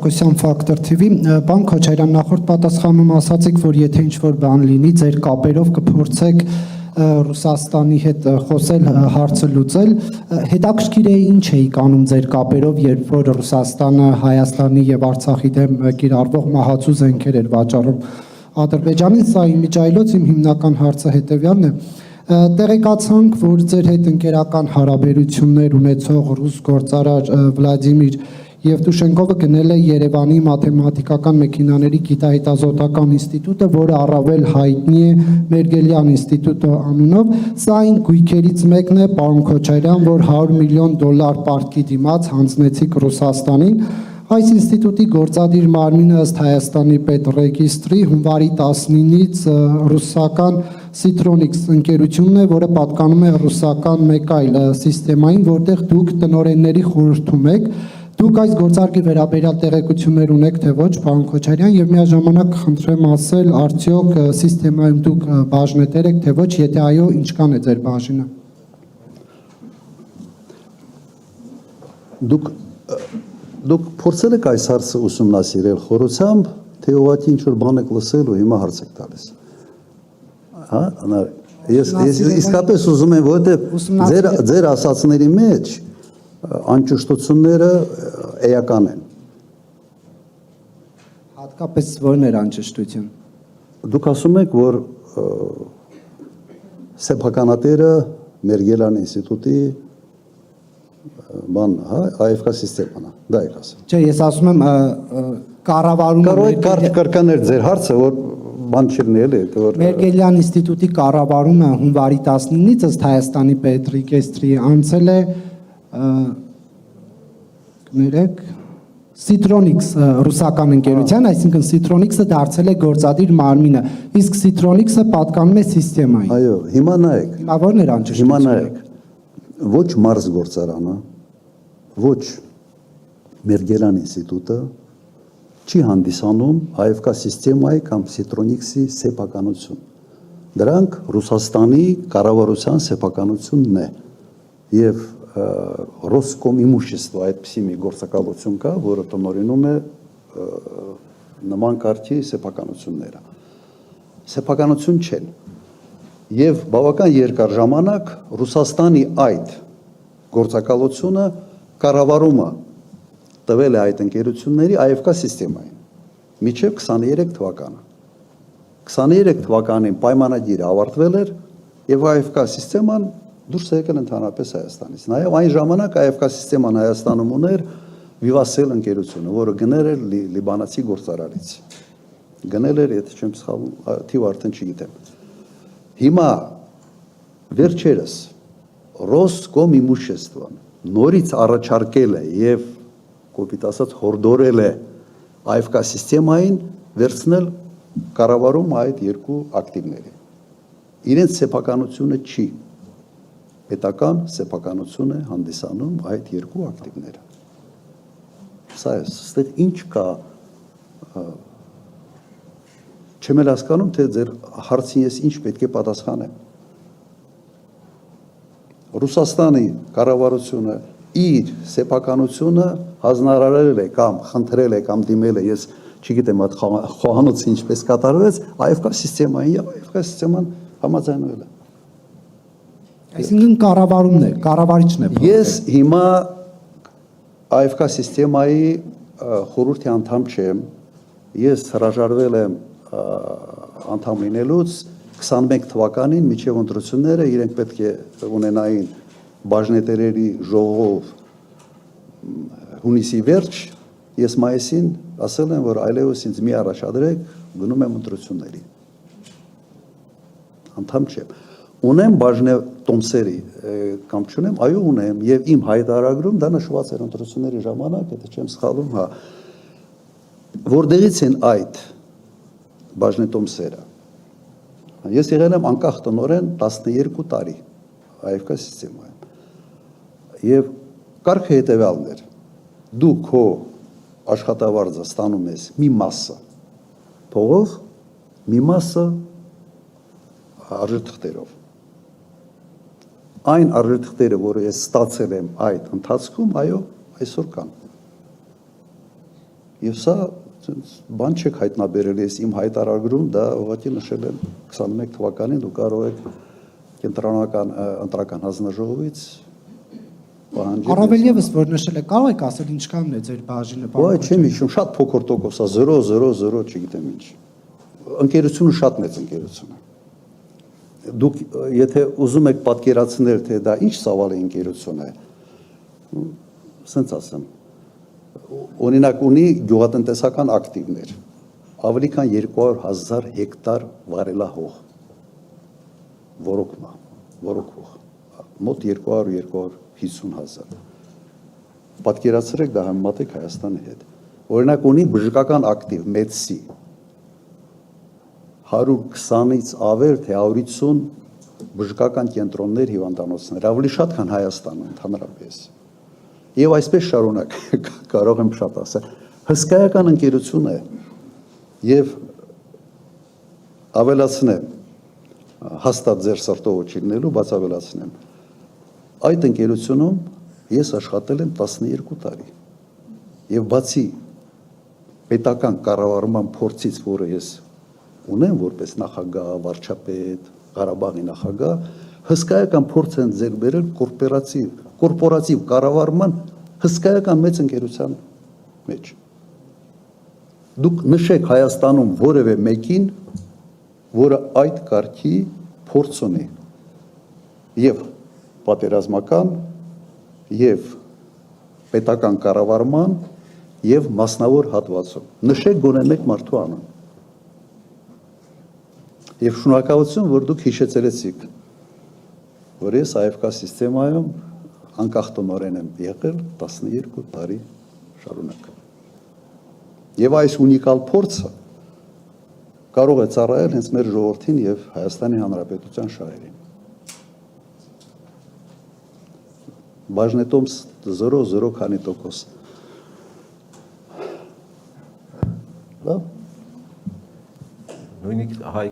հեղափոխության ֆակտոր TV, բան Քոչարյան նախորդ պատասխանում ասացիք, որ եթե ինչ-որ բան լինի, ձեր կապերով կփորձեք Ռուսաստանի հետ խոսել, հարցը լուծել, հետաքրքիր է ինչ էիք անում ձեր կապերով, երբ որ Ռուսաստանը Հայաստանի եւ Արցախի դեմ կիրառվող մահացու զենքեր էր վաճառում Ադրբեջանին, սա իմիջայլոց իմ հիմնական հարցը հետեւյալն է, տեղեկացանք, որ ձեր հետ ընկերական հարաբերություններ ունեցող ռուս գործարար Վլադիմիր Եվտուշենկովը գնել է Երևանի մաթեմատիկական մեքենաների գիտահետազոտական ինստիտուտը, որը առավել հայտնի է Մերգելյան ինստիտուտը անունով, սա այն գույքերից մեկն է, պարոն Քոչարյան, որ $100 միլիոն պարտքի դիմաց հանձնեցիք Ռուսաստանին, այս ինստիտուտի գործադիր մարմինը ըստ Հայաստանի պետռեգիստրի հունվարի 19-ից ռուսական Citronics ընկերությունն է, որը պատկանում է ռուսական մեկ այլ սիստեմային, որտեղ դուք տնօրենների խորհրդում եք, դուք այս գործարքի վերաբերյալ տեղեկություններ ունեք, թե ոչ, պարոն Քոչարյան, եւ միաժամանակ խնդրեմ ասել, արդյոք սիստեմայում դուք բաժնետեր եք, թե ոչ, եթե այո, ինչքան է ձեր բաժինը։ Դուք փորձել եք այս հարցը ուսումնասիրել խորությամբ, թե ուղղակի ինչ-որ բան եք լսել ու հիմա հարց եք տալիս։ Հա, ես իսկապես ուզում եմ, որովհետև ձեր ասածների մեջ անճշտությունները էական են։ Հատկապես ո՞րն էր անճշտություն։ Դուք ասում եք, որ սեփականատերը Մերգելյան ինստիտուտի բան, հա, AFK սիստեման է, դա եք ասում։ Չէ, ես ասում եմ կառավարումը կարող եք կրկնել ձեր հարցը, որ բան չլինի էլի, որ Մերգելյան ինստիտուտի կառավարումը հունվարի 19-ից ըստ Հայաստանի պետռեգիստրի անցել է կներեք Citronics ռուսական ընկերության, այսինքն Citronics-ը դարձել է գործադիր մարմինը, իսկ Citronics-ը պատկանում է սիստեմային։ Այո, հիմա նայեք։ Հիմա ո՞րն էր անճշտությունը։ Հիմա նայեք։ Ոչ Մարս գործարանը, ոչ Մերգելյան ինստիտուտը չի հանդիսանում AFK սիստեմայի կամ Citronics-ի սեփականություն։ Դրանք Ռուսաստանի կառավարության սեփականությունն է եւ Ռոսկոմ իմущество այդպիսի մի գործակալություն կա, որը տնօրինում է նման կարգի սեփականությունները։ Սեփականություն չեն։ Եվ բավական երկար ժամանակ Ռուսաստանի այդ գործակալությունը կառավարումը տվել է այդ ընկերությունների AFK սիստեմային մինչև 23 թվականը։ 23 թվականին պայմանագիրը ավարտվել էր եւ AFK սիստեման դուրս եկել ընդհանրապես Հայաստանից։ Նաեւ այն ժամանակ AFK սիստեման Հայաստանում ուներ Vivasel ընկերությունը, որը գնել էր լիբանացի գործարարից։ Գնել էր, եթե չեմ սխալվում, թիվ արդեն չգիտեմ։ Հիմա վերջերս Ռոսկոմ իմуществոն նորից առաջարկել է եւ կոպիտ ասած հորդորել է AFK սիստեմային վերցնել կառավարում այդ երկու ակտիվների։ Իրենց սեփականությունը չի։ Պետական սեփականություն է հանդիսանում այդ երկու ակտիվները։ Սա է, ստեղ ինչ կա չեմ էլ հասկանում, թե ձեր հարցին ես ինչ պետք է պատասխանեմ։ Ռուսաստանի կառավարությունը իր սեփականությունը հանձնարարել է կամ խնդրել է կամ դիմել է, ես չգիտեմ այդ խոհանոցը ինչպես կատարվեց, AFK սիստեմային եւ AFK սիստեման համաձայնվել է։ Այսինքն կառավարումն է, կառավարիչն է։ Ես հիմա AFK սիստեմայի խորհրդի անդամ չեմ, ես հրաժարվել եմ անդամ լինելուց 21 թվականին միջև ընտրությունները իրենք պետք է ունենային բաժնետերերի ժողով հունիսի վերջ, ես մայիսին ասել եմ, որ այլևս ինձ մի առաջադրեք, գնում եմ ընտրությունների։ Անդամ չեմ։ Ունեմ բաժնե տոմսերի կամ չունեմ, այո ունեմ, եւ իմ հայտարարագրում դա նշված էր ընտրությունների ժամանակ, եթե չեմ սխալվում, հա։ Որտեղից են այդ բաժնե տոմսերը։ Ես եղել եմ անկախ տնօրեն 12 տարի AFK սիստեմայում։ Եվ կարգը հետևյալն էր. դու քո աշխատավարձը ստանում ես մի մասը փողով, մի մասը արժեթղթերով։ Այն արժեթղթերը, որը ես ստացել եմ այդ ընթացքում, այո, այսօր կան։ Եվ սա բան չեք հայտնաբերել, ես իմ հայտարարագրում դա ուղղակի նշել եմ 21 թվականին, դու կարող եք կենտրոնական ընտրական հանձնաժողովից պահանջել։ Առավել եւս որ նշել եք, կարող եք ասել ինչքանն է ձեր բաժինը, Ոայ, չեմ հիշում, շատ փոքր տոկոս է, 0.00, չգիտեմ ինչ։ Ընկերությունը շատ մեծ ընկերություն է։ Դուք եթե ուզում եք պատկերացնել, թե դա ինչ ծավալի ընկերություն է, ասենց ասեմ, օրինակ ունի գյուղատնտեսական ակտիվներ, ավելի քան 200,000 հեկտար վարելահող, որոքվող, մոտ 200-250,000։ Պատկերացրեք դա համեմատեք Հայաստանի հետ։ Օրինակ ունի բժշկական ակտիվ, մեդսի, 120-ից ավել, թե 150 բժշկական կենտրոններ, հիվանդանոցներ, ավելի շատ, քան Հայաստանը ընդհանրապես։ Եվ այսպես շարունակ, կարող եմ շատ ասել, հսկայական ընկերություն է եւ ավելացնեմ, հաստատ ձեր սրտով չի լինելու, բայց ավելացնեմ։ Այդ ընկերությունում ես աշխատել եմ 12 տարի։ Եվ բացի պետական կառավարման փորձից, որը ես ունեմ որպես նախագահ, վարչապետ, Ղարաբաղի նախագահ, հսկայական փորձ են ձեռք բերել կորպորատիվ կառավարման հսկայական մեծ ընկերության մեջ։ Դուք նշեք Հայաստանում որևէ մեկին, որը այդ կարգի փորձ ունի եւ պատերազմական եւ պետական կառավարման եւ մասնավոր հատվածում։ Նշեք գոնե մեկ մարդու անուն։ Եվ շնորհակալություն, որ դուք հիշեցրեցիք, որ ես AFK սիստեմայում անկախ տնօրեն եմ եղել 12 տարի շարունակ։ Եվ այս ունիկալ փորձը կարող է ծառայել հենց մեր ժողովրդին եւ Հայաստանի Հանրապետության շահերին։ Բաժնետոմս 0.0 քանի տոկոս։ Լավ։ Նույնիսկ հայ